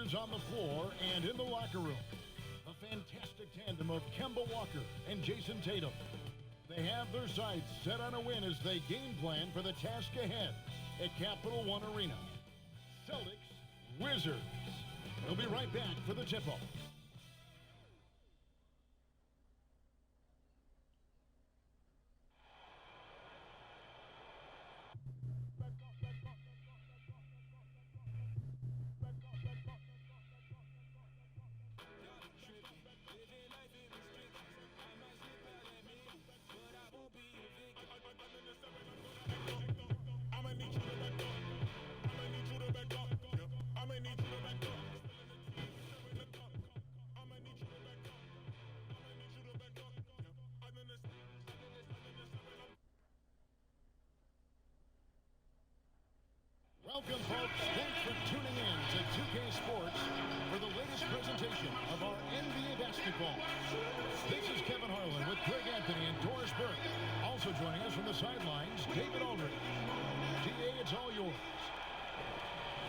is on the floor and in the locker room. A fantastic tandem of Kemba Walker and Jason Tatum. They have their sights set on a win as they game plan for the task ahead at Capital One Arena. Celtics, Wizards. We'll be right back for the tip-off. Welcome, folks. Thanks for tuning in to 2K Sports for the latest presentation of our NBA basketball. This is Kevin Harlan with Greg Anthony and Doris Burke. Also joining us from the sidelines, David Aldridge. GA, it's all yours.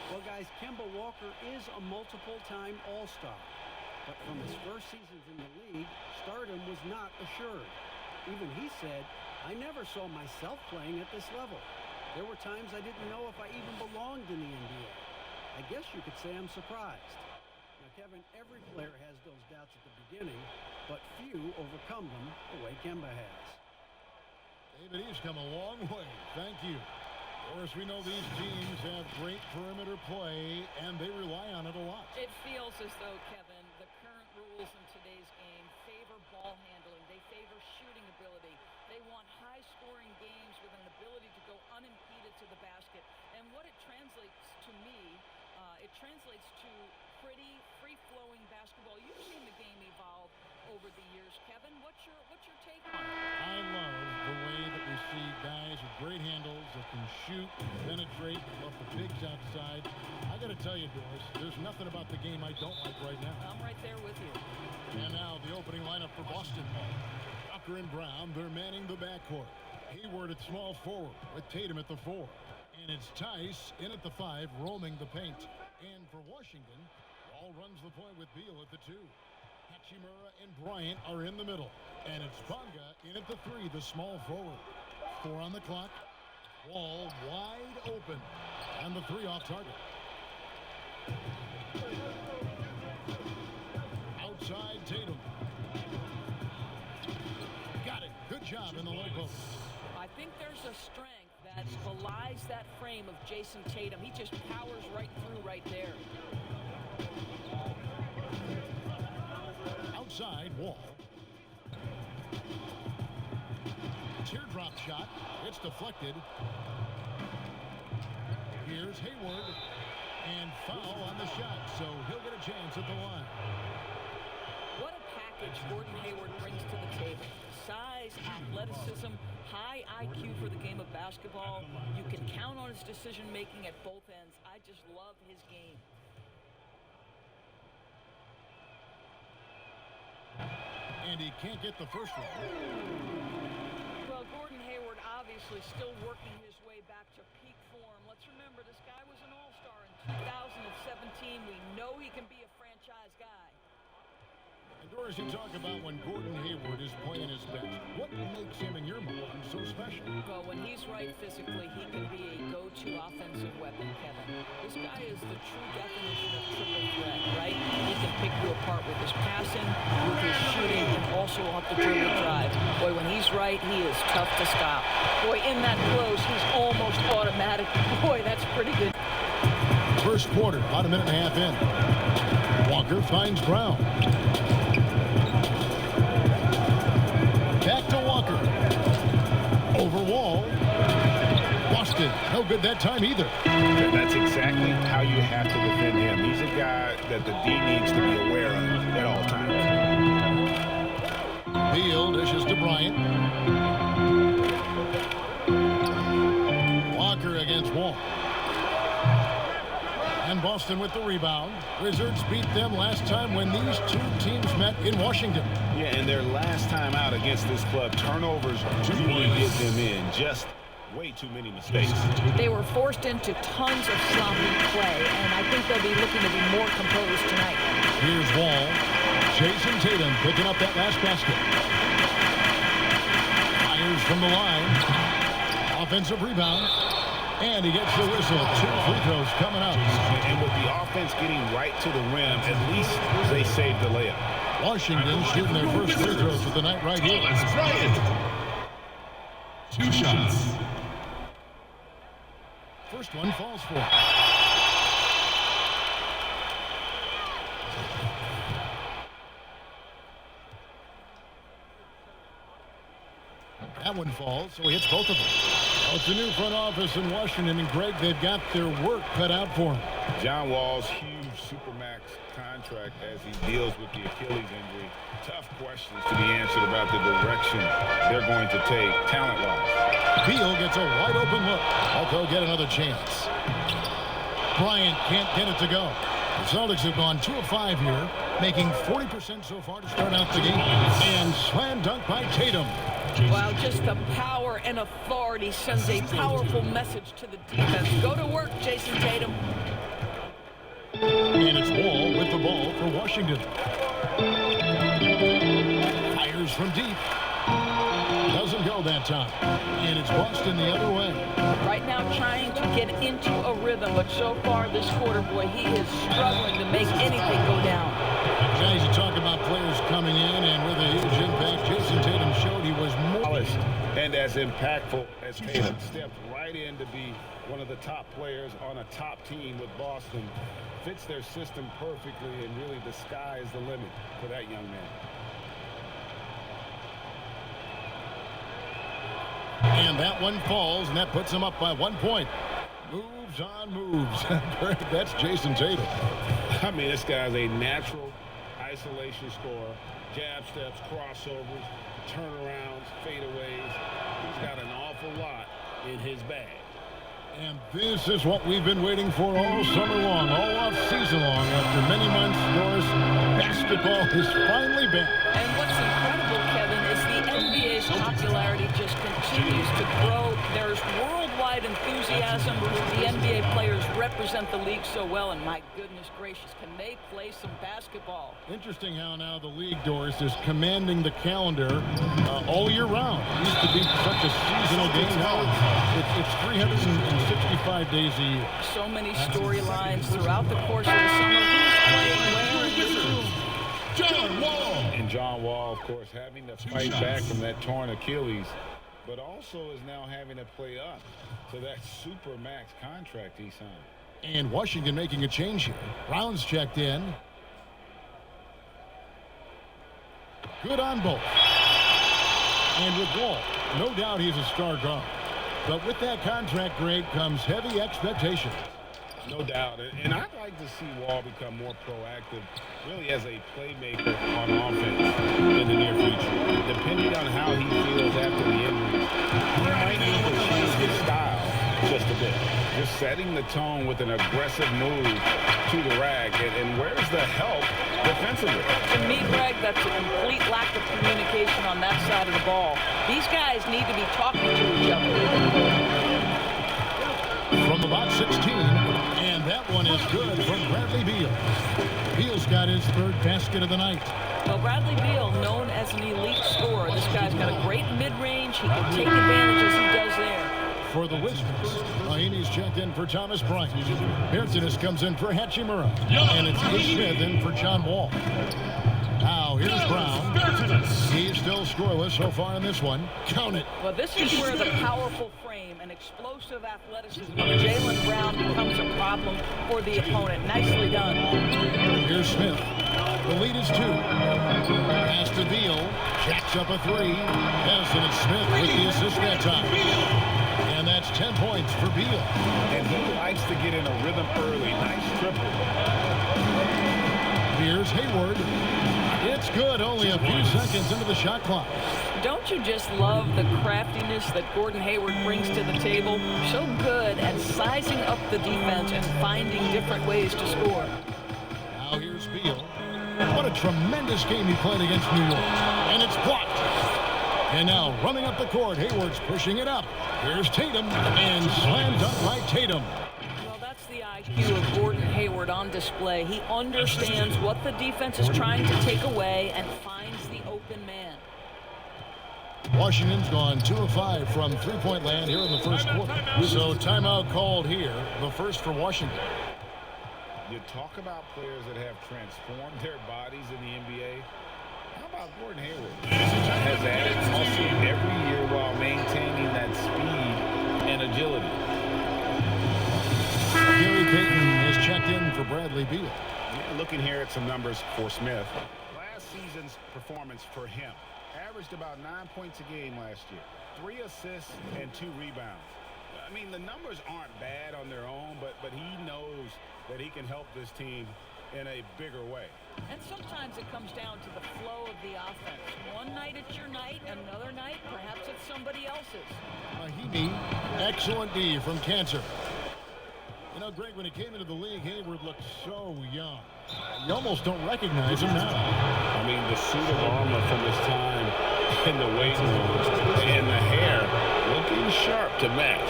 Well, guys, Kemba Walker is a multiple-time All-Star. But from his first seasons in the league, stardom was not assured. Even he said, "I never saw myself playing at this level. There were times I didn't know if I even belonged in the NBA. I guess you could say I'm surprised." Now, Kevin, every player has those doubts at the beginning, but few overcome them the way Kemba has. David, he's come a long way. Thank you. Of course, we know these teams have great perimeter play, and they rely on it a lot. It feels as though, Kevin, the current rules in today's game favor ball handling. They favor shooting ability. They want high-scoring games with an ability to go unimpeded to the basket. And what it translates to me, it translates to pretty free-flowing basketball. You've seen the game evolve over the years, Kevin. What's your take on it? I love the way that we see guys with great handles that can shoot, penetrate, off the bigs outside. I got to tell you, Doris, there's nothing about the game I don't like right now. I'm right there with you. And now the opening lineup for Boston. Walker and Brown, they're manning the backcourt. Hayward at small forward with Tatum at the 4. And it's Tice in at the 5, roaming the paint. And for Washington, Wall runs the point with Beal at the 2. Hachimura and Bryant are in the middle. And it's Bonga in at the 3, the small forward. 4 on the clock. Wall wide open. And the 3 off target. Outside Tatum. Got it. Good job in the low post. I think there's a strength that belies that frame of Jason Tatum. He just powers right through right there. Outside Wall. Teardrop shot. It's deflected. Here's Hayward. And foul on the shot, so he'll get a chance at the line. What a package Gordon Hayward brings to the table. Size, athleticism, high IQ for the game of basketball. You can count on his decision-making at both ends. I just love his game. And he can't get the first one. Well, Gordon Hayward obviously still working his way back to peak form. Let's remember, this guy was an all-star in 2017. We know he can be a franchise guy. And Doris, you talk about when Gordon Hayward is playing his best. What makes him, in your mind, so special? Well, when he's right physically, he can be a go-to offensive weapon, Kevin. This guy is the true definition of triple threat, right? He can pick you apart with his passing, with his shooting, and also off the dribble drive. Boy, when he's right, he is tough to stop. Boy, in that close, he's almost automatic. Boy, that's pretty good. First quarter, about a minute and a half in. Walker finds Brown. Back to Walker. Over Wall. Boston. No good that time either. That's exactly how you have to defend him. He's a guy that the D needs to be aware of at all times. Beal dishes to Bryant. Walker against Wall. And Boston with the rebound. Wizards beat them last time when these two teams met in Washington. Yeah, and their last time out against this club, turnovers really did them in. Just way too many mistakes. They were forced into tons of sloppy play, and I think they'll be looking to be more composed tonight. Here's Wall. Jason Tatum picking up that last basket. Fires from the line. Offensive rebound. And he gets the whistle. 2 free throws coming up. And with the offense getting right to the rim, at least they saved the layup. Washington shooting their first free throws of the night right here. Bryant. 2 shots. First one falls for. That one falls, so he hits both of them. Well, it's a new front office in Washington, and Greg, they've got their work cut out for him. John Wall's huge supermax contract as he deals with the Achilles injury. Tough questions to be answered about the direction they're going to take talent-wise. Beal gets a wide-open look. They'll get another chance. Bryant can't get it to go. The Celtics have gone 2 of 5 here, making 40% so far to start out the game. And slam dunk by Tatum. Well, just the power and authority sends a powerful message to the defense. Go to work, Jason Tatum. And it's Wall with the ball for Washington. Fires from deep. Doesn't go that time. And it's Boston the other way. Right now trying to get into a rhythm, but so far this quarter, boy, he is struggling to make anything go down. Guys, you talk about players coming in, and with a huge impact, Jason Tatum showed he was more Polished and as impactful as Tatum. Stepped right in to be one of the top players on a top team with Boston. Fits their system perfectly, and really the sky is the limit for that young man. And that one falls, and that puts him up by 1 point. Moves on moves. That's Jason Tatum. I mean, this guy's a natural isolation scorer. Jab steps, crossovers, turnarounds, fadeaways. He's got an awful lot in his bag. And this is what we've been waiting for all summer long, all off season long. After many months, Doris, basketball is finally back. And what's incredible, Kevin, is the NBA's popularity just continues to grow. There's worldwide enthusiasm. The NBA players represent the league so well, and my goodness gracious, can they play some basketball? Interesting how now the league, Doris, is commanding the calendar all year round. It used to be such a seasonal game. Now it's 365 days a year. So many storylines throughout the course of the summer. Who's playing where and who? John Wall. And John Wall, of course, having to fight back from that torn Achilles, but also is now having to play up to that super max contract he signed. And Washington making a change here. Brown's checked in. Good on both. And with Wall, no doubt he's a star guard. But with that contract, Greg, comes heavy expectations. No doubt. And I'd like to see Wall become more proactive, really as a playmaker on offense in the near future. Depending on how he feels after the injuries, he might need to change his style just a bit. Just setting the tone with an aggressive move to the rack. And where's the help defensively? To me, Greg, that's a complete lack of communication on that side of the ball. These guys need to be talking to each other. From about 16, and that one is good from Bradley Beal. Beal's got his third basket of the night. Well, Bradley Beal, known as an elite scorer. This guy's got a great mid-range. He can take advantage as he does there. For the Wizards, Mahinmi's checked in for Thomas Bryant. Bertanis comes in for Hachimura. And it's Ish Smith in for John Wall. Now, here's Brown. He's still scoreless so far in this one. Count it. Well, this is where the powerful frame and explosive athleticism of Jaylen Brown becomes a problem for the opponent. Nicely done. Here's Smith. The lead is 2. Pass to Beal. Jacks up a 3. Yes, and it's Smith with the assist that time. And that's 10 points for Beal. And he likes to get in a rhythm early. Nice triple. Here's Hayward. It's good, only a few seconds into the shot clock. Don't you just love the craftiness that Gordon Hayward brings to the table? So good at sizing up the defense and finding different ways to score. Now here's Beal. What a tremendous game he played against New York. And it's blocked. And now running up the court, Hayward's pushing it up. Here's Tatum, and slammed up by Tatum. Well, that's the IQ of Gordon Hayward on display. He understands what the defense is trying to take away and finds the open man. Washington's gone 2 of 5 from three-point land here in the first quarter. So timeout called here, the first for Washington. You talk about players that have transformed their bodies in the NBA. How about Gordon Hayward? Has added muscle every year while maintaining that speed and agility. Gary Payton is checked in for Bradley Beal. Yeah, looking here at some numbers for Smith. Last season's performance for him averaged about 9 points a game last year, 3 assists and 2 rebounds. I mean, the numbers aren't bad on their own, but he knows that he can help this team in a bigger way. And sometimes it comes down to the flow of the offense. One night it's your night, another night perhaps it's somebody else's. Mahimi, excellent D from Cancer. You know, Greg, when he came into the league, Hayward looked so young. You almost don't recognize him now. I mean, the suit of armor from his time in the weight room and the hair looking sharp to match.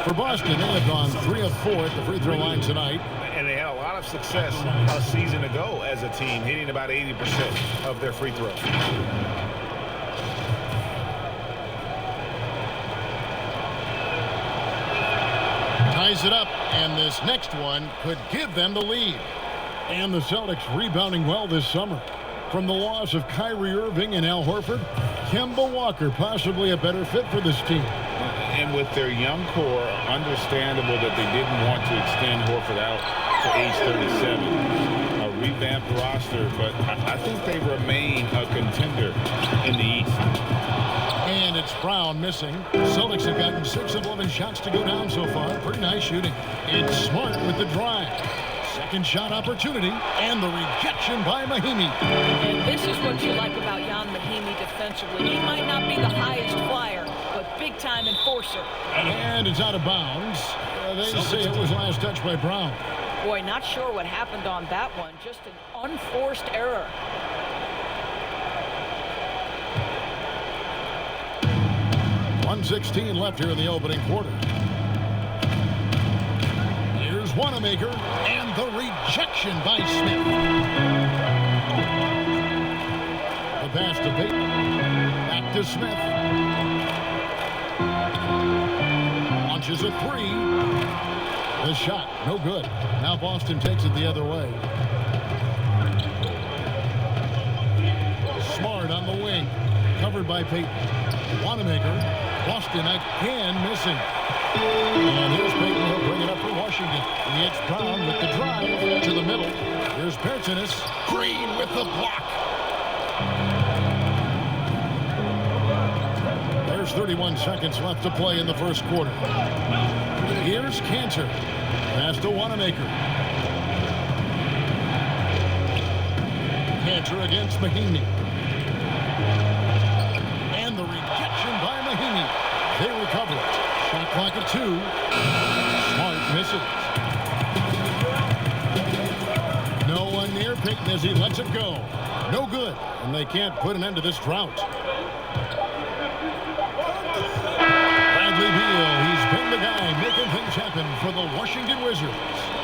For Boston, they have gone 3 of 4 at the free throw line tonight. And they had a lot of success a season ago as a team, hitting about 80% of their free throws. Ties it up, and this next one could give them the lead. And the Celtics rebounding well this summer. From the loss of Kyrie Irving and Al Horford, Kemba Walker possibly a better fit for this team. And with their young core, understandable that they didn't want to extend Horford out to age 37. A revamped roster, but I think they remain a contender in the East. And it's Brown missing. Celtics have gotten 6 of 11 shots to go down so far. Pretty nice shooting. It's Smart with the drive. Second shot opportunity, and the rejection by Mahimi. And this is what you like about Jan Mahimi defensively. He might not be the highest flyer, but big-time enforcer. And it's out of bounds. They say it was last touched by Brown. Boy, not sure what happened on that one. Just an unforced error. .116 left here in the opening quarter. Here's Wanamaker, and the rejection by Smith. The pass to Payton. Back to Smith. Launches a 3. The shot, no good. Now Boston takes it the other way. Smart on the wing. Covered by Payton. Wanamaker. Boston again missing. And here's Payton. He'll bring it up for Washington. It's Brown with the drive to the middle. Here's Pertinis. Green with the block. There's 31 seconds left to play in the first quarter. Here's Cantor. Pass to Wanamaker. Cantor against Mahimi. And the rejection by Mahimi. They recover it. Shot clock at 2. Smart misses. No one near Payton as he lets it go. No good. And they can't put an end to this drought. Bradley Beal, he's been the guy making things happen for the Washington Wizards.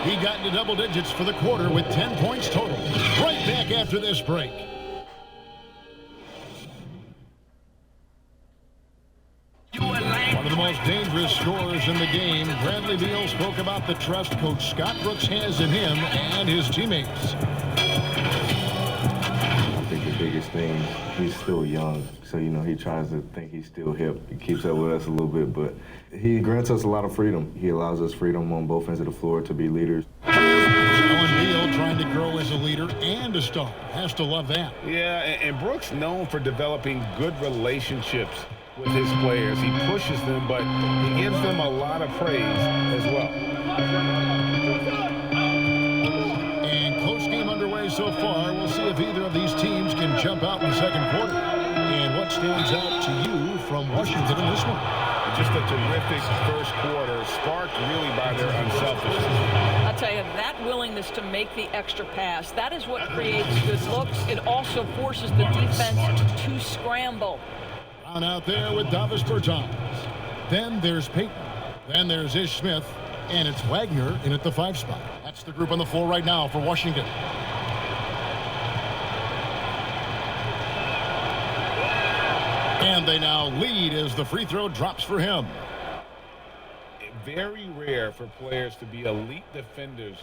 He got into double digits for the quarter with 10 points total. Right back after this break. One of the most dangerous scorers in the game, Bradley Beal spoke about the trust Coach Scott Brooks has in him and his teammates. I think the biggest thing, he's still young, so he tries to think he's still hip. He keeps up with us a little bit, but he grants us a lot of freedom. He allows us freedom on both ends of the floor to be leaders. Beal trying to grow as a leader and a star. Has to love that. Yeah, and Brooks known for developing good relationships with his players. He pushes them, but he gives them a lot of praise as well. And close game underway so far. We'll see if either of these teams can jump out in the second quarter. And what stands out to you from Washington in this one? Just a terrific first quarter, sparked really by their unselfishness. A I'll tell you, that willingness to make the extra pass, that is what creates good looks. It also forces the defense to scramble. Brown out there with Davis Bertans. Then there's Peyton. Then there's Ish Smith. And it's Wagner in at the 5 spot. That's the group on the floor right now for Washington. And they now lead as the free throw drops for him. Very rare for players to be elite defenders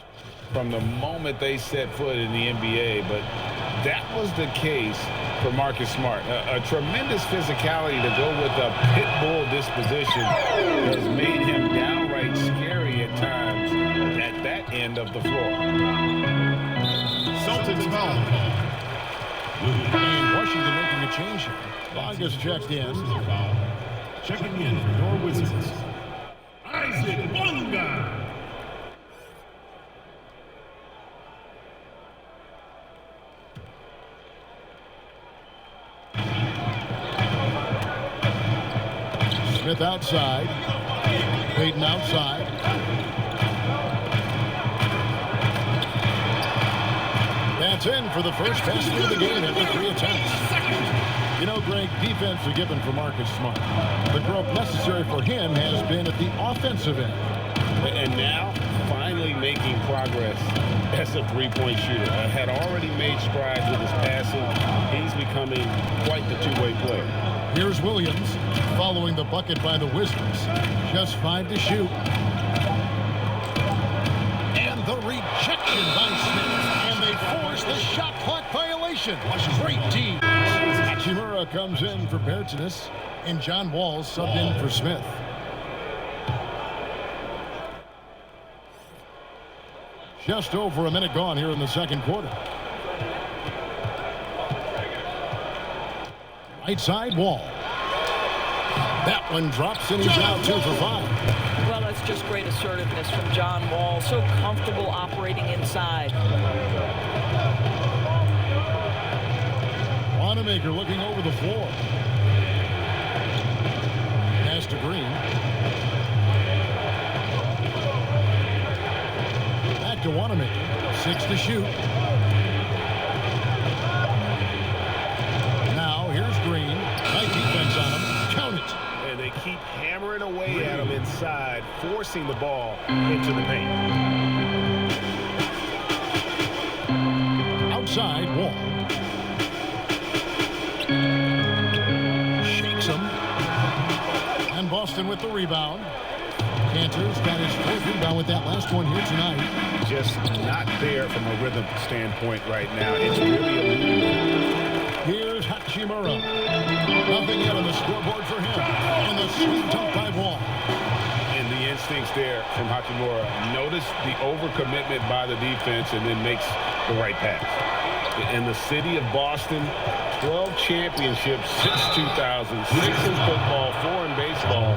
from the moment they set foot in the NBA, but that was the case for Marcus Smart. A tremendous physicality to go with a pit bull disposition has made him downright scary at times at that end of the floor. Celtics foul. And Washington making a change here. Longest checked in. Checking in for your Wizards. Isaac Bonga. Smith outside. Peyton outside. That's in for the first basket of the game after 3 attempts. You know, Greg, defense a given for Marcus Smart. The growth necessary for him has been at the offensive end. And now, finally making progress as a three-point shooter. Had already made strides with his passing. He's becoming quite the two-way player. Here's Williams following the bucket by the Wizards. Just 5 to shoot. And the rejection by Smith. And they force the shot clock violation. Great team. Hachimura comes in for Bertanis. And John Wall subbed in for Smith. Just over a minute gone here in the second quarter. Right side, Wall. That one drops and he's out 2 for 5. Well, that's just great assertiveness from John Wall. So comfortable operating inside. Wanamaker looking over the floor. Pass to Green. Back to Wanamaker. 6 to shoot. Now here's Green. Tight defense on him. Count it. And they keep hammering away at him inside, forcing the ball into the paint. Outside, Wall. Shakes him. And Boston with the rebound. Cantor's got his 4th rebound with that last one here tonight. Just not there from a rhythm standpoint right now. It's really a Here's Hachimura. Nothing yet on the scoreboard for him. And the sweet dunk by Wall. and the instincts there from Hachimura. Notice the overcommitment by the defense and then makes the right pass. In the city of Boston, 12 championships since 2000, 6 in football, 4 in baseball,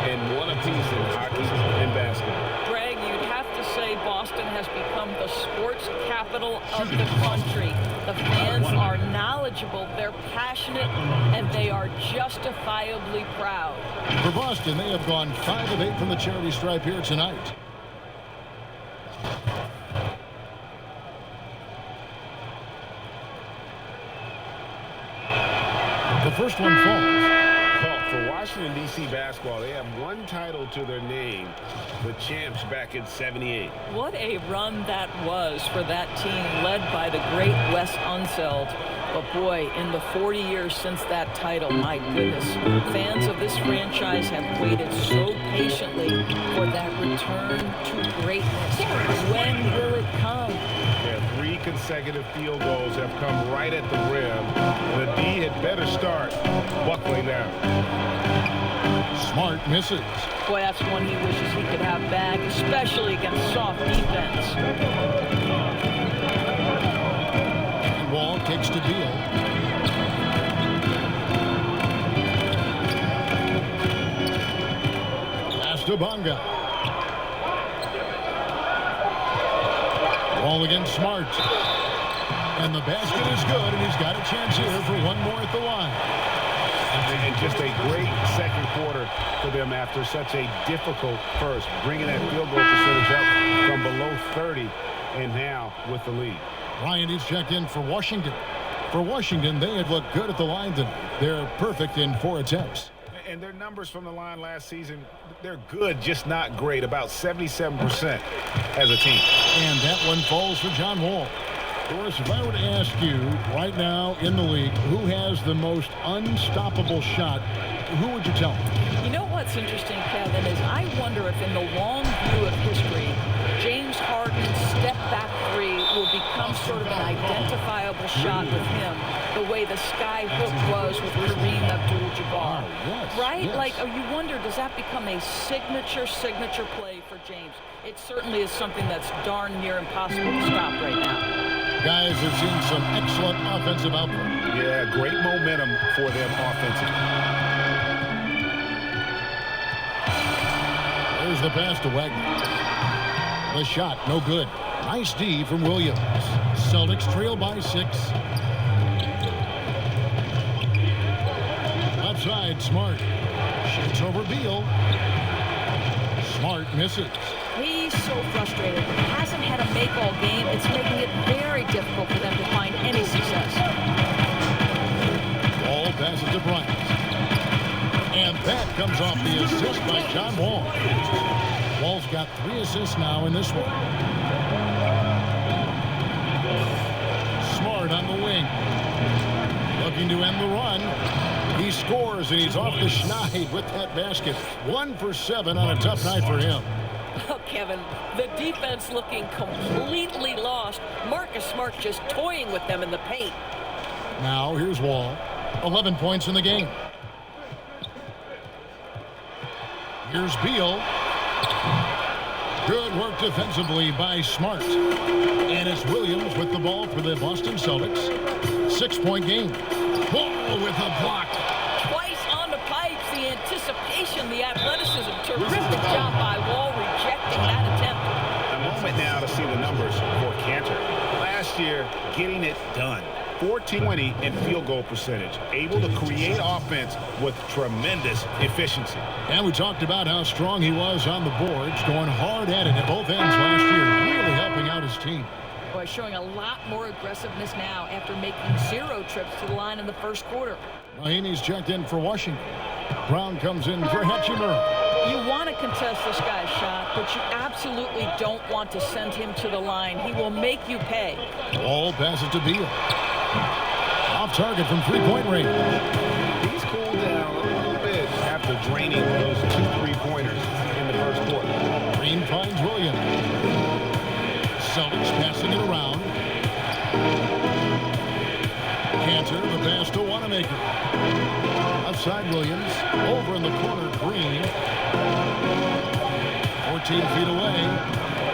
and 1 apiece in hockey and basketball. Greg, you'd have to say Boston has become the sports capital of the country. The fans are knowledgeable, they're passionate, and they are justifiably proud. For Boston, they have gone 5 of 8 from the charity stripe here tonight. The first one falls. Well, for Washington, D.C. basketball, they have 1 title to their name, the champs back in '78. What a run that was for that team led by the great Wes Unseld. But boy, in the 40 years since that title, my goodness, fans of this franchise have waited so patiently for that return to greatness. When will it come? Yeah, 3 consecutive field goals have come right at the rim. The D had better start buckling down. Smart misses. Boy, that's one he wishes he could have back, especially against soft defense. Wall kicks to Beal. Pass to Bonga. Wall against Smart. And the basket is good, and he's got a chance here for 1 more at the line. And just a great second quarter for them after such a difficult first, bringing that field goal percentage up from below 30 and now with the lead. Ryan is checked in for Washington. For Washington, they have looked good at the line tonight. They're perfect in 4 attempts. And their numbers from the line last season, they're good, just not great, about 77% as a team. And that one falls for John Wall. Doris, if I were to ask you right now in the league, who has the most unstoppable shot, who would you tell me? You know what's interesting, Kevin, is I wonder if in the long view of history, James Harden's step-back three will become sort of an identifiable shot with him, the way the sky hook was with Kareem Abdul-Jabbar. Yes, right? yes. Like, you wonder, does that become a signature play for James? It certainly is something that's darn near impossible to stop right now. Guys have seen some excellent offensive output. Yeah, great momentum for them offensively. There's the pass to Wagner. The shot, no good. Nice D from Williams. Celtics trail by 6. Left side, Smart. Shoots over Beal. Smart misses. He's so frustrated. Hasn't had a make all game. It's making it very difficult for them to find any success. Ball passes to Bryant. And that comes off the assist by John Wall. Wall's got 3 assists now in this one. Smart on the wing. Looking to end the run. He scores, and he's off the schneid with that basket. 1 for 7 on a tough night for him. Oh, Kevin, the defense looking completely lost. Marcus Smart just toying with them in the paint. Now, here's Wall. 11 points in the game. Here's Beal. Good work defensively by Smart. And it's Williams with the ball for the Boston Celtics. 6-point game. Wall with a block. Twice on the pipes, the anticipation, the athleticism. Terrific job by Wall rejecting that attempt. A moment now to see the numbers for Cantor. Last year, getting it done. 14-20 in field goal percentage. Able to create offense with tremendous efficiency. And we talked about how strong he was on the boards, going hard at it at both ends last year, really helping out his team. Boy, showing a lot more aggressiveness now after making 0 trips to the line in the first quarter. Mahinmi's checked in for Washington. Brown comes in for Hachimura. You want to contest this guy's shot, but you absolutely don't want to send him to the line. He will make you pay. Ball passes to Beal. Off target from 3-point range. He's cooled down a little bit after draining those 2 3-pointers in the first quarter. Green finds Williams. Celtics passing it around. Cantor, the pass to Wanamaker. Outside Williams. Over in the corner, Green. 14 feet away.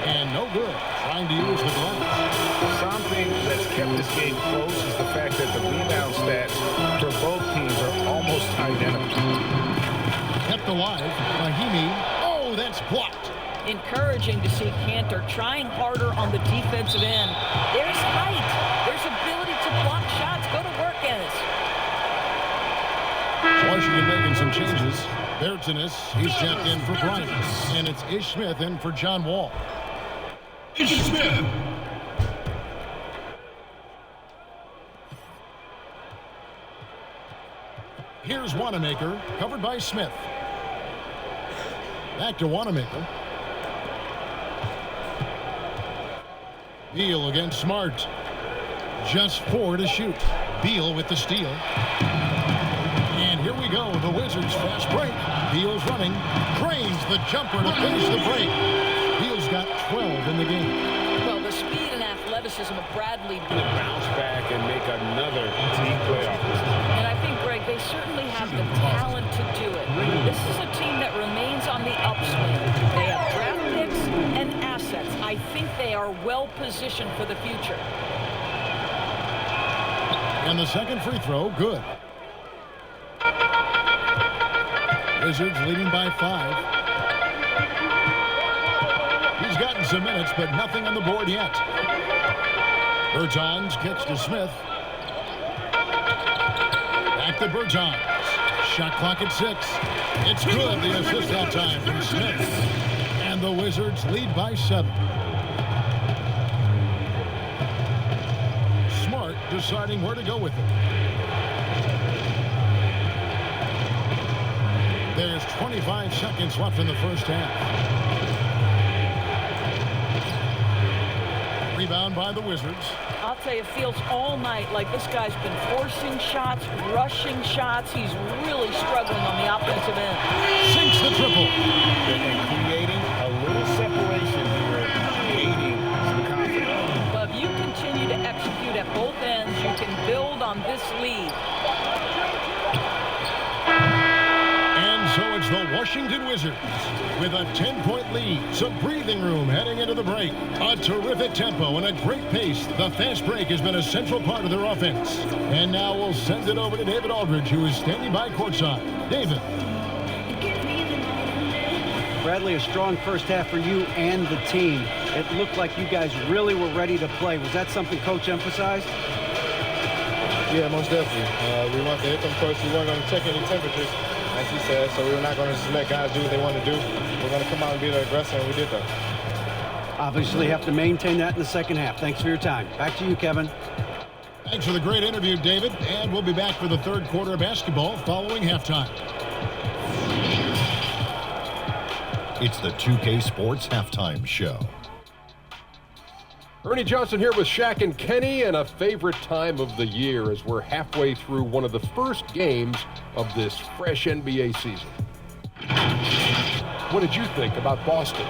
And no good. Trying to use the glass. Something that's kept this game close is the fact that the rebound stats for both teams are almost identical. Kept alive. Mahinmi. Oh, that's blocked. Encouraging to see Cantor trying harder on the defensive end. There's height. There's ability to block shots. Go to work, Ennis. Washington making some changes. Bertanis, he's checked in for Bryant. And it's Ish Smith in for John Wall. Ish Smith. Here's Wanamaker, covered by Smith. Back to Wanamaker. Beal against Smart. Just 4 to shoot. Beal with the steal. And here we go, the Wizards fast break. Beal's running, cranes the jumper to finish the break. Beal's got 12 in the game. Well, the speed and athleticism of Bradley. Bounce back and make another deep playoff. And I think, Greg, they certainly have the talent to do it. This is a team that remains on the upswing. They have draft picks and assets. I think they are well positioned for the future. And the second free throw, good. Wizards leading by 5. He's gotten some minutes, but nothing on the board yet. Bertans kicks to Smith. Back to Bertans. Shot clock at 6. It's good. The assist that time from Smith. And the Wizards lead by 7. Smart deciding where to go with it. There's 25 seconds left in the first half. Rebound by the Wizards. I'll tell you, it feels all night like this guy's been forcing shots, rushing shots. He's really struggling on the offensive end. Sinks the triple. And creating a little separation here, creating some confidence. But if you continue to execute at both ends, you can build on this lead. So it's the Washington Wizards with a 10-point lead. Some breathing room heading into the break. A terrific tempo and a great pace. The fast break has been a central part of their offense. And now we'll send it over to David Aldridge, who is standing by courtside. David. Bradley, a strong first half for you and the team. It looked like you guys really were ready to play. Was that something Coach emphasized? Yeah, most definitely. We want to hit them first. We weren't going to check any temperatures, as he said, so we were not going to just let guys do what they want to do. We're going to come out and be the aggressor, and we did that. Obviously have to maintain that in the second half. Thanks for your time. Back to you, Kevin. Thanks for the great interview, David. And we'll be back for the third quarter of basketball following halftime. It's the 2K Sports Halftime Show. Ernie Johnson here with Shaq and Kenny, and a favorite time of the year as we're halfway through one of the first games of this fresh NBA season. What did you think about Boston?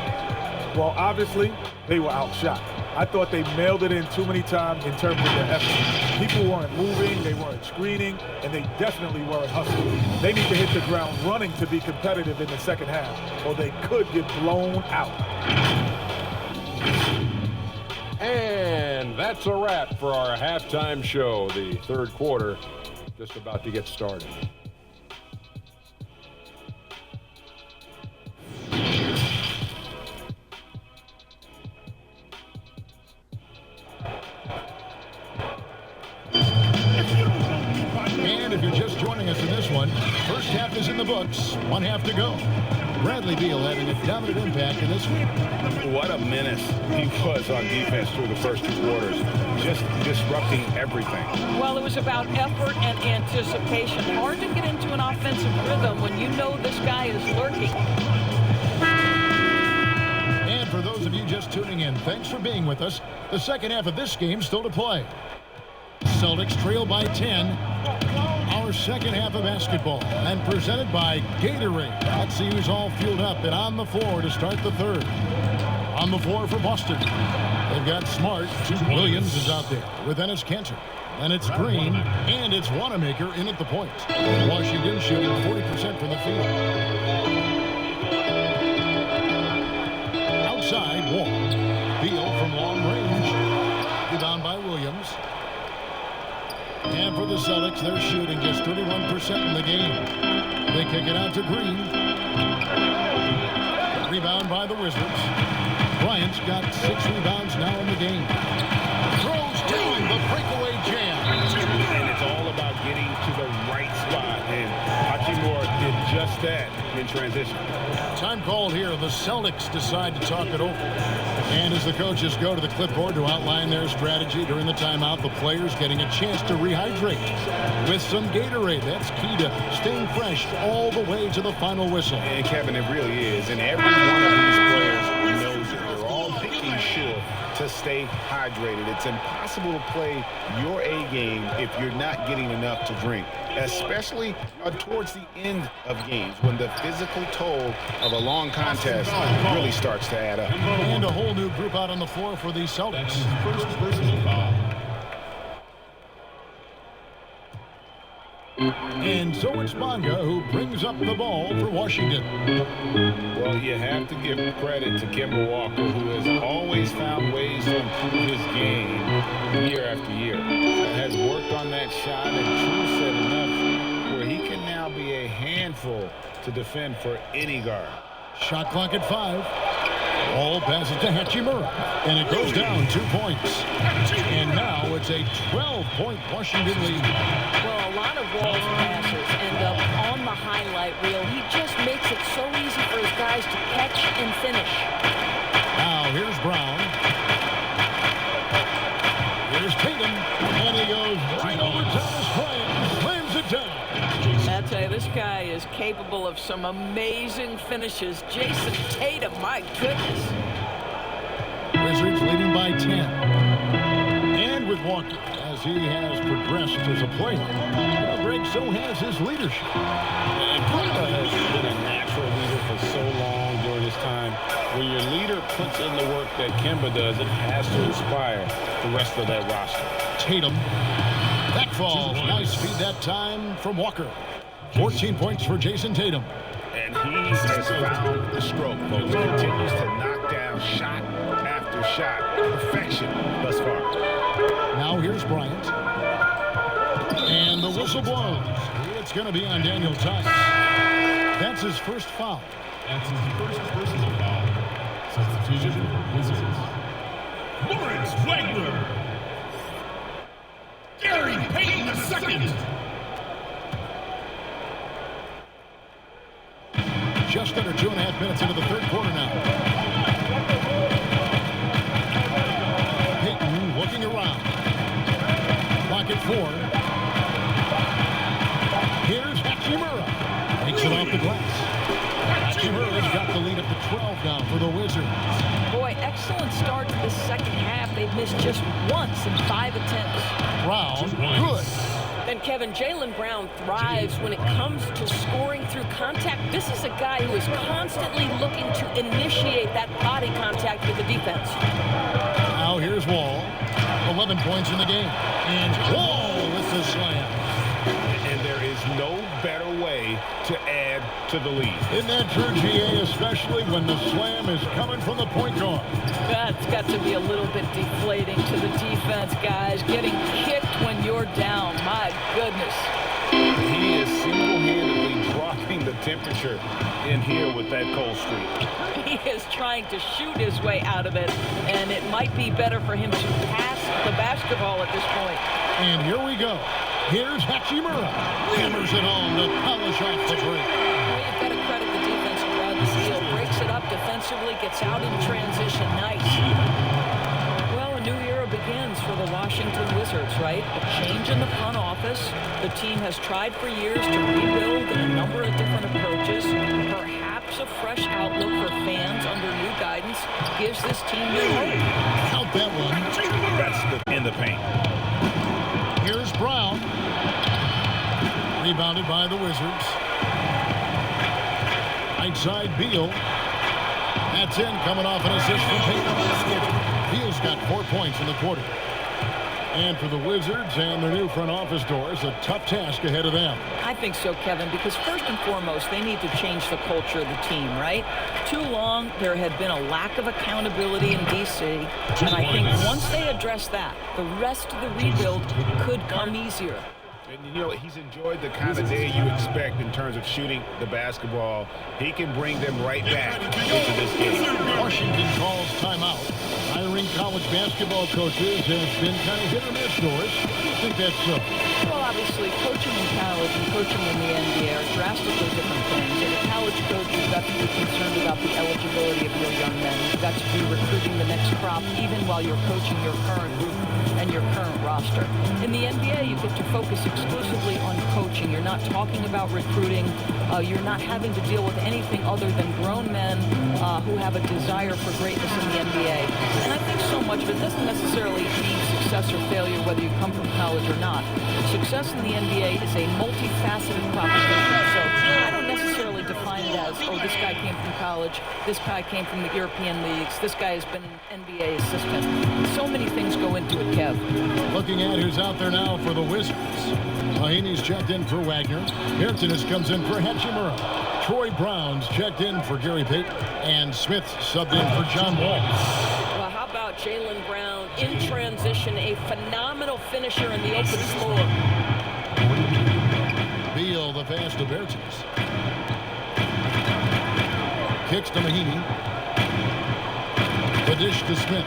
Well, obviously, they were outshot. I thought they mailed it in too many times in terms of their effort. People weren't moving, they weren't screening, and they definitely weren't hustling. They need to hit the ground running to be competitive in the second half, or they could get blown out. And that's a wrap for our halftime show. The third quarter just about to get started. And if you're just joining us in this one, first half is in the books. 1 half to go. Bradley Beal having a dominant impact in this one. What a menace he was on defense through the first 2 quarters, just disrupting everything. Well, it was about effort and anticipation. Hard to get into an offensive rhythm when you know this guy is lurking. And for those of you just tuning in, thanks for being with us. The second half of this game still to play. Celtics trail by 10. Our second half of basketball, and presented by Gatorade. Let's see who's all fueled up and on the floor to start the third. On the floor for Boston, they've got Smart. Williams is out there with Enes Kanter. And it's Green, and it's Wanamaker in at the point. Washington shooting 40% from the field. Outside, Wall. Beal from long range. Rebound by Williams. And for the Celtics, they're shooting just 31% in the game. They kick it out to Green. Rebound by the Wizards. Bryant's got 6 rebounds now in the game. Throws down the breakaway jam. And it's all about getting to the right spot. And Hachimura did just that in transition. Time called here. The Celtics decide to talk it over. And as the coaches go to the clipboard to outline their strategy during the timeout, the players getting a chance to rehydrate with some Gatorade. That's key to staying fresh all the way to the final whistle. And Kevin, it really is. And every one of these players knows it. They're all making sure to stay hydrated. It's impossible to play your A game if you're not getting enough to drink, especially towards the end of games when the physical toll of a long contest really starts to add up. And a whole new group out on the floor for the Celtics. First personal foul. And so it's Bonga who brings up the ball for Washington. Well, you have to give credit to Kemba Walker, who has always found ways to improve his game year after year. Has worked on that shot and true set enough where he can now be a handful to defend for any guard. Shot clock at 5. Ball passes to Hachimura, and it goes down 2 points. And now it's a 12-point Washington lead. Well, a lot of Wall's passes end up on the wheel. He just makes it so easy for his guys to catch and finish. Now here's Brown. Here's Tatum. And he goes right over Thomas Bryant. Slams it down. I tell you, this guy is capable of some amazing finishes. Jason Tatum, my goodness. Wizards leading by 10. And with Walker, as he has progressed as a player, Greg, so has his leadership. And Kemba has been a natural leader for so long during his time. When your leader puts in the work that Kemba does, it has to inspire the rest of that roster. Tatum. That falls. Nice feed that time from Walker. 14 points for Jason Tatum. And he has found the stroke, folks. Continues to knock down shot after shot. Perfection thus far. Now here's Bryant. And the whistle blows. It's going to be on Daniel Tice. That's his first foul. That's his first personal foul. Substitution for Wizards. Lawrence Wagner. Gary Payton II. Just under 2.5 minutes into the third quarter now. Payton looking around. Clock at 4. Here's Hachimura. Takes it off the glass. Hachimura's got the lead up to 12 now for the Wizards. Boy, excellent start to the second half. They've missed just once in 5 attempts. Brown, good. And Kevin, Jaylen Brown thrives when it comes to scoring through contact. This is a guy who is constantly looking to initiate that body contact with the defense. Now here's Wall. 11 points in the game. And Wall with the slam. And there is no better way to add to the lead. Isn't that true, GA, especially when the slam is coming from the point guard? That's got to be a little bit deflating to the defense, guys. Getting kicked when you're down. My goodness. He is single-handedly dropping the temperature in here with that cold streak. He is trying to shoot his way out of it, and it might be better for him to pass the basketball at this point. And here we go. Here's Hachimura. Hammers it on to polish off the break. Well, you've got to credit the defense who grabbed the steal. Breaks it up defensively, gets out in transition. Nice. Well, a new era begins for the Washington Wizards, right? A change in the front office. The team has tried for years to rebuild in a number of different approaches. Perhaps a fresh outlook for fans under new guidance gives this team new hope. Count that one. That's in the paint. Here's Brown. Rebounded by the Wizards. Right side, Beal. That's in, coming off an assist from Payton. Beal's got 4 points in the quarter. And for the Wizards and their new front office doors, a tough task ahead of them. I think so, Kevin, because first and foremost, they need to change the culture of the team, right? Too long, there had been a lack of accountability in D.C., and I think once they address that, the rest of the rebuild could come easier. And, you know, he's enjoyed the kind of day you expect in terms of shooting the basketball. He can bring them right back into this game. Washington calls timeout. Hiring college basketball coaches has been kind of hit or miss, Doris. Do you think that's so? Well, obviously, coaching in college and coaching in the NBA are drastically different things. In a college coach, you've got to be concerned about the eligibility of your young men. You've got to be recruiting the next crop, even while you're coaching your current group and your current roster. In the NBA, you get to focus exclusively on coaching. You're not talking about recruiting. You're not having to deal with anything other than grown men who have a desire for greatness in the NBA. And I think so much of it doesn't necessarily mean success or failure whether you come from college or not. Success in the NBA is a multifaceted proposition. So I don't necessarily define it as, oh, this guy came from college, this guy came from the European leagues, this guy has been an NBA assistant. So many things go into it, Kev. Looking at who's out there now for the Wizards. Mahiney's checked in for Wagner. Harris comes in for Hachimura. Troy Brown's checked in for Gary Payton. And Smith subbed in for John Wall. Well, how about Jaylen Brown in transition, a phenomenal finisher in the open floor. Beal, the pass to Bertans. Kicks to Mahiney. The dish to Smith.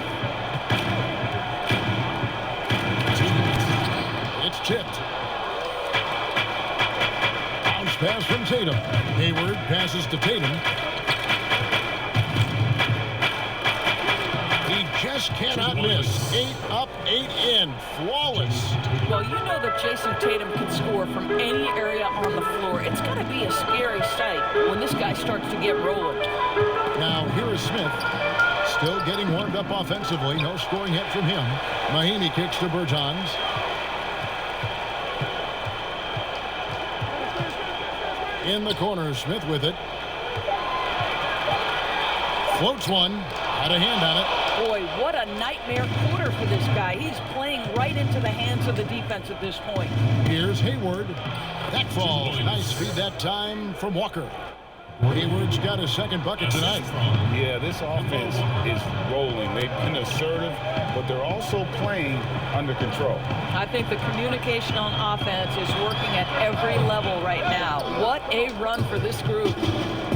It's tipped. Bounce pass from Tatum. Hayward passes to Tatum. He just cannot miss. 8 up, 8 in. Flawless. Well, you know that Jason Tatum can score from any area on the floor. It's got to be a scary sight when this guy starts to get rolling. Now, here is Smith. Still getting warmed up offensively. No scoring hit from him. Mahinmi kicks to Bertans. In the corner, Smith with it. Floats one. Had a hand on it. Boy, what a nightmare quarter for this guy. He's playing right into the hands of the defense at this point. Here's Hayward. That falls. Nice feed that time from Walker. Hayward's got his second bucket tonight. Yeah, this offense is rolling. They've been assertive, but they're also playing under control. I think the communication on offense is working at every level right now. What a run for this group.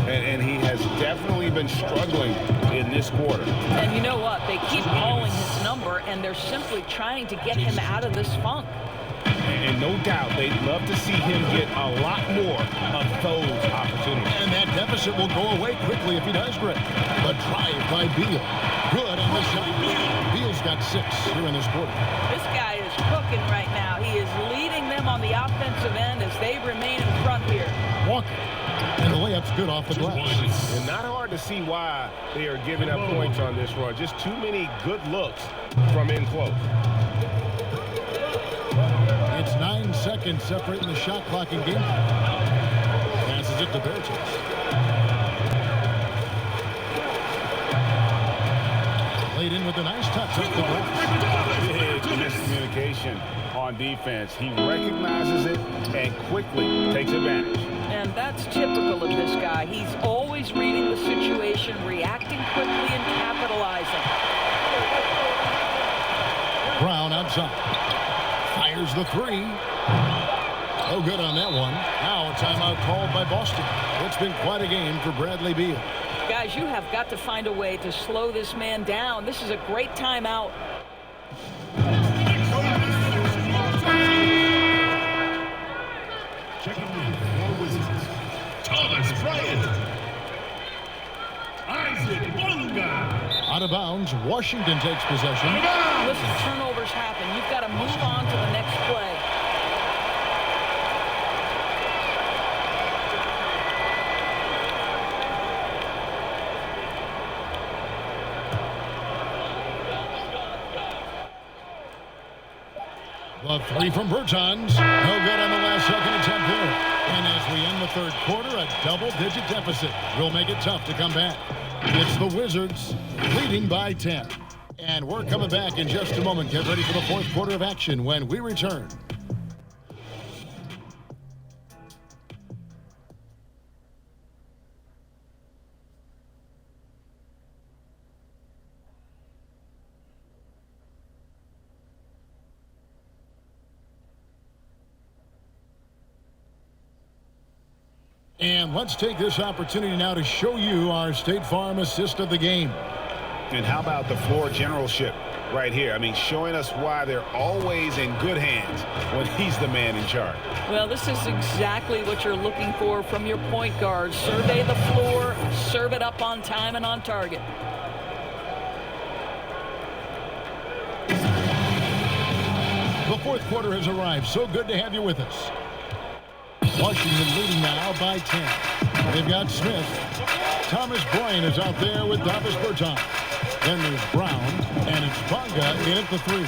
And he has definitely been struggling in this quarter. And you know what? They keep calling his number, and they're simply trying to get him out of this funk. And no doubt, they'd love to see him get a lot more of those opportunities. And that deficit will go away quickly if he does, Greg. The drive by Beal. Good on the shot. Beal's got 6 here in this quarter. This guy is cooking right now. He is leading them on the offensive end as they remain in front here. Walker. And the layup's good off the glass. And not hard to see why they are giving up points on this run. Just too many good looks from in close. It's 9 seconds separating the shot clock in game. Passes it to Bertans. Played in with a nice touch off the glass. Big miscommunication on defense. He recognizes it and quickly takes advantage. And that's typical of this guy. He's always reading the situation, reacting quickly, and capitalizing. Brown outside. Fires the 3. No good on that one. Now a timeout called by Boston. It's been quite a game for Bradley Beal. Guys, you have got to find a way to slow this man down. This is a great timeout. Checking in for Wizards. Thomas Bryant. Isaac Bonga. Out of bounds. Washington takes possession. Listen, turnovers happen. You've got to move on to the next play. The 3 from Bertans. No good on the last second attempt there. And as we end the third quarter, a double-digit deficit will make it tough to come back. It's the Wizards leading by 10. And we're coming back in just a moment. Get ready for the fourth quarter of action when we return. And let's take this opportunity now to show you our State Farm assist of the game. And how about the floor generalship right here? I mean, showing us why they're always in good hands when he's the man in charge. Well, this is exactly what you're looking for from your point guard. Survey the floor, serve it up on time and on target. The fourth quarter has arrived. So good to have you with us. Washington leading now by 10. They've got Smith. Thomas Bryant is out there with Davis Bertans. Then there's Brown, and it's Bonga in at the 3.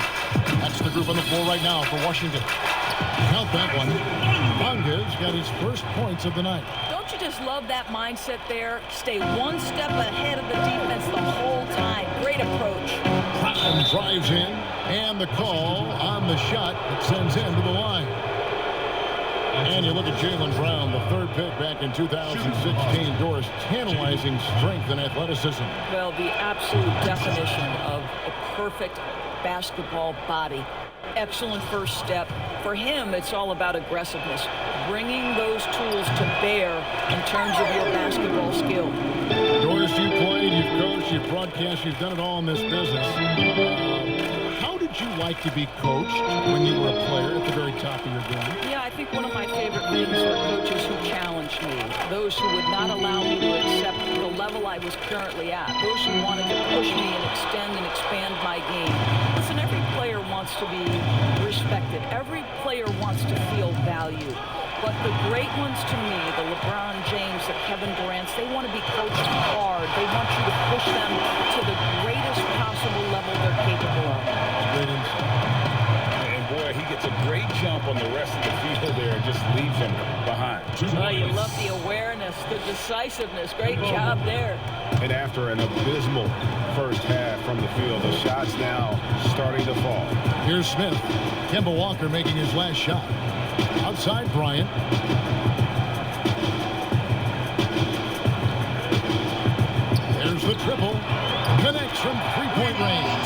That's the group on the floor right now for Washington. Count that one. Bonga's got his first points of the night. Don't you just love that mindset there? Stay one step ahead of the defense the whole time. Great approach. Brown drives in, and the call on the shot that sends him to the line. And you look at Jaylen Brown, the 3rd pick back in 2016. Doris, tantalizing strength and athleticism. Well, the absolute definition of a perfect basketball body. Excellent first step. For him, it's all about aggressiveness. Bringing those tools to bear in terms of your basketball skill. Doris, you played, you've coached, you've broadcast, you've done it all in this business. How did Did you like to be coached when you were a player at the very top of your game? Yeah, I think one of my favorite things were coaches who challenged me, those who would not allow me to accept the level I was currently at, those who wanted to push me and extend and expand my game. Listen, every player wants to be respected. Every player wants to feel valued. But the great ones to me, the LeBron James, the Kevin Durants, they want to be coached hard. They want you to push them to the greatest possible level they're capable of. Great insight. And boy, he gets a great jump on the rest of the field there and just leaves him behind. Oh, you love the awareness, the decisiveness. Great job there. And after an abysmal first half from the field, the shots now starting to fall. Here's Smith. Kemba Walker making his last shot. Outside Bryant. There's the triple. Connects from three-point range.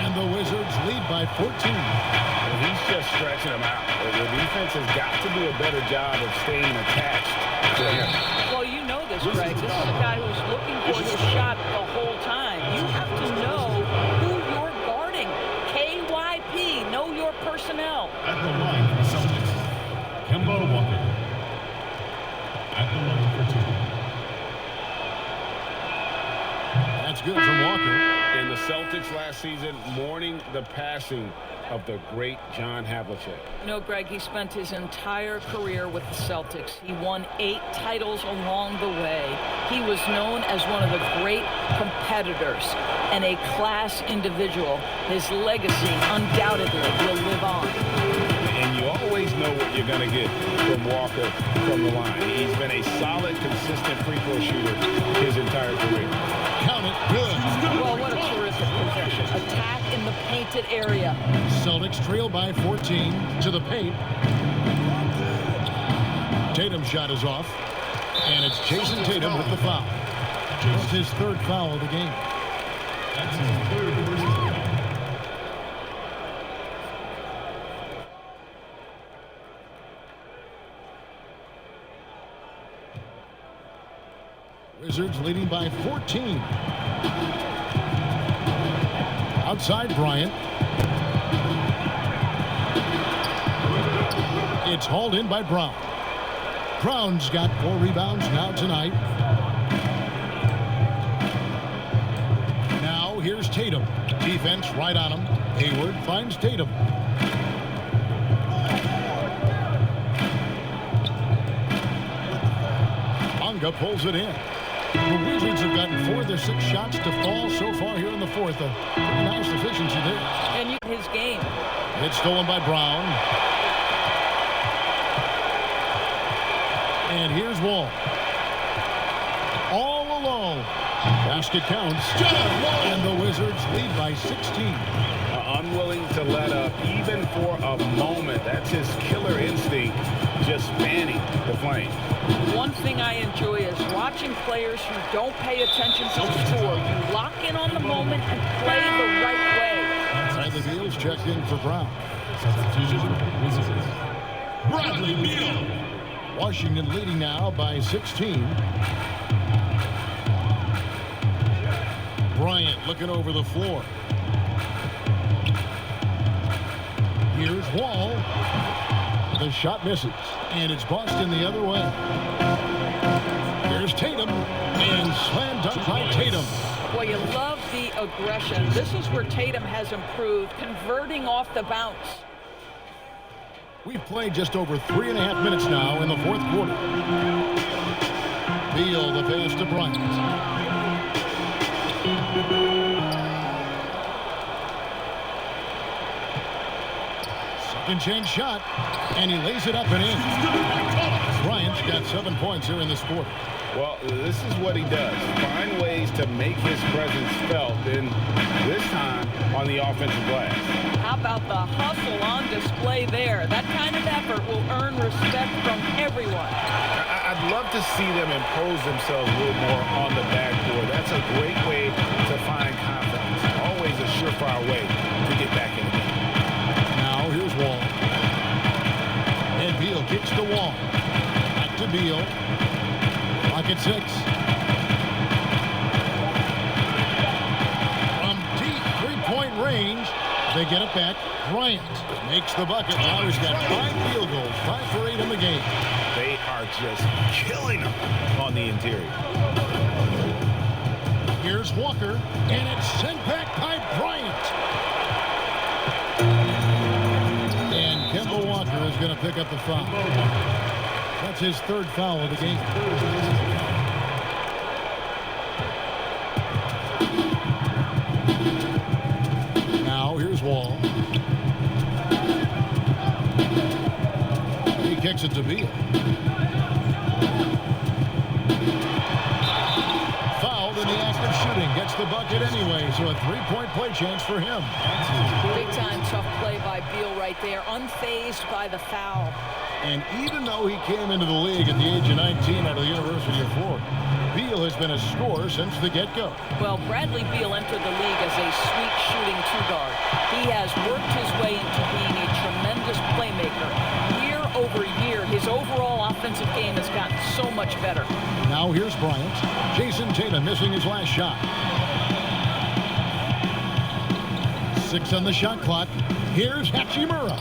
And the Wizards lead by 14. And he's just stretching them out. The defense has got to do a better job of staying attached to him. Well, you know this, Greg. This is a guy who's looking for his shot the whole time. You have to know who you're guarding. KYP, know your personnel. At the line for the Celtics, Kemba Walker. At the line for 2. That's good from Walker. And the Celtics last season mourning the passing of the great John Havlicek. You know, Greg, he spent his entire career with the Celtics. He won 8 titles along the way. He was known as one of the great competitors and a class individual. His legacy undoubtedly will live on. And you always know what you're going to get from Walker from the line. He's been a solid, consistent free throw shooter his entire career. Count it. Good. Well, what a terrific possession. Attack in the painted area. Celtics trail by 14 to the paint. Tatum's shot is off. And it's Jason Tatum with the foul. It's his 3rd foul of the game. That's his 3rd personal foul. Wizards leading by 14. Outside Bryant. It's hauled in by Brown. Brown's got 4 rebounds now tonight. Now here's Tatum. Defense right on him. Hayward finds Tatum. Bonga pulls it in. The Wizards have gotten 4 of their 6 shots to fall so far here in the 4th. A pretty nice efficiency there. And his game. It's stolen by Brown. And here's Wall. All alone. Basket counts. And the Wizards lead by 16. Unwilling to let up even for a moment. That's his killer instinct, just fanning the flame. One thing I enjoy is watching players who don't pay attention to the score. You lock in on the moment and play the right way. Bradley Beal's checked in for Brown. Substitution, Wizards. Bradley Beal. Washington leading now by 16. Bryant looking over the floor. Here's Wall. The shot misses, and it's Boston the other way. Here's Tatum, and slam dunk by Tatum. Well, you love the aggression. This is where Tatum has improved, converting off the bounce. We've played just over 3.5 minutes now in the 4th quarter. Beal, the pass to Bryant. Second chance shot, and he lays it up and in. Bryant's got 7 points here in this quarter. Well, this is what he does. Find ways to make his presence felt, and this time on the offensive glass. How about the hustle on display there? That kind of effort will earn respect from everyone. I'd love to see them impose themselves a little more on the backboard. That's a great way to find confidence. Always a surefire way to get back in the game. Now here's Wall. And Beal kicks the Wall. Back to Beal. Clock at 6. From deep 3-point range, They get it back. Bryant makes the bucket. Now he's got 5 field goals, 5 for 8 in the game. They are just killing them on the interior. Here's Walker, and it's sent back by Bryant. And Kemba Walker is going to pick up the foul. That's his 3rd foul of the game. Now here's Wall. He kicks it to Beal. Fouled in the act of shooting. Gets the bucket anyway, so a 3-point play chance for him. Big time tough play by Beal right there, unfazed by the foul. And even though he came into the league at the age of 19 out of the University of Florida, Beal has been a scorer since the get-go. Well, Bradley Beal entered the league as a sweet shooting 2-guard. He has worked his way into being a tremendous playmaker. Year over year, his overall offensive game has gotten so much better. Now here's Bryant. Jason Tatum missing his last shot. 6 on the shot clock. Here's Hachimura,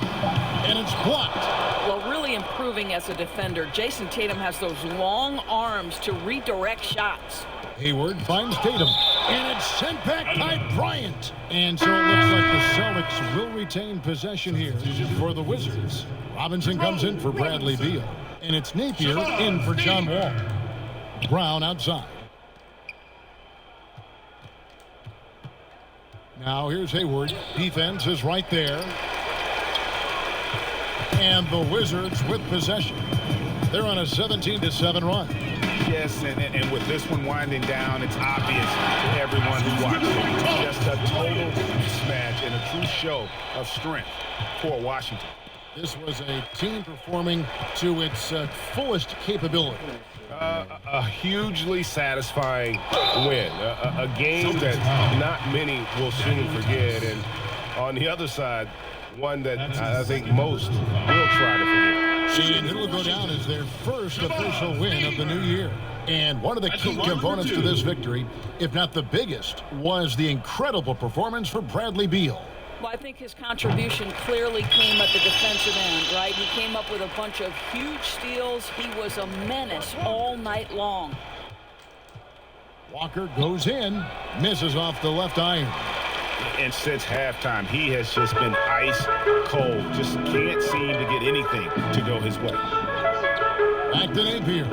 and it's blocked. Well, really improving as a defender. Jason Tatum has those long arms to redirect shots. Hayward finds Tatum, and it's sent back by Bryant. And so it looks like the Celtics will retain possession here for the Wizards. Robinson comes in for Bradley Beal, and it's Napier in for John Wall. Brown outside. Now here's Hayward. Defense is right there. And the Wizards with possession. They're on a 17-7 run. Yes, and with this one winding down, it's obvious to everyone who watches it. Just a total mismatch and a true show of strength for Washington. This was a team performing to its fullest capability. A hugely satisfying win. A game that not many will soon forget. And on the other side, one that I think most will try to forget. And it'll go down as their first official win of the new year. And one of the key components to this victory, if not the biggest, was the incredible performance for Bradley Beal. Well, I think his contribution clearly came at the defensive end, right? He came up with a bunch of huge steals. He was a menace all night long. Walker goes in, misses off the left iron. And since halftime, he has just been ice cold. Just can't seem to get anything to go his way. Back to Napier.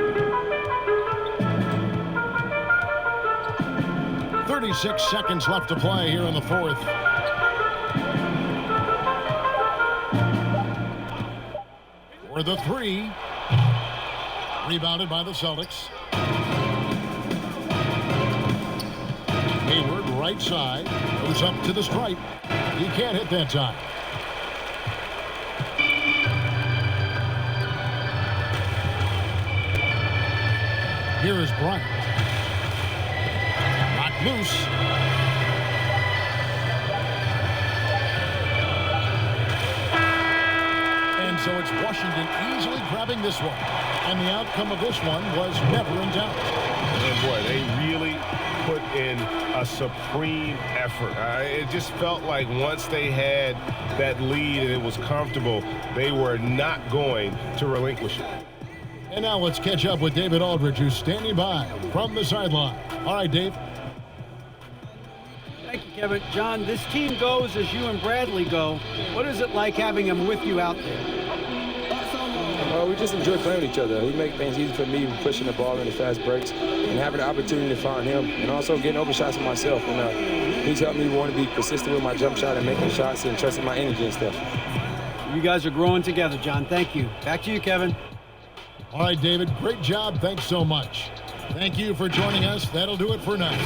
36 seconds left to play here in the 4th. For the 3. Rebounded by the Celtics. Hayward right side. Goes up to the stripe. He can't hit that time. Here is Bryant. Knocked loose. And so it's Washington easily grabbing this one. And the outcome of this one was never in doubt. And boy, they really put in a supreme effort. It just felt like once they had that lead and it was comfortable, they were not going to relinquish it. And now let's catch up with David Aldridge, who's standing by from the sideline. All right, Dave. Thank you, Kevin. John, this team goes as you and Bradley go. What is it like having them with you out there? We just enjoy playing with each other. We make things easy for me, pushing the ball in the fast breaks and having the opportunity to find him, and also getting open shots for myself. And he's helped me want to be consistent with my jump shot and making shots and trusting my energy and stuff. You guys are growing together, John. Thank you. Back to you, Kevin. All right, David, great job. Thanks so much. Thank you for joining us. That'll do it for now.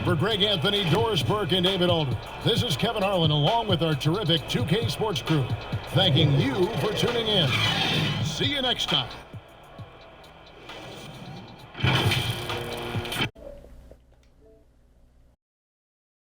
For Greg Anthony, Doris Burke, and David Aldridge, this is Kevin Harlan along with our terrific 2K Sports crew, thanking you for tuning in. See you next time.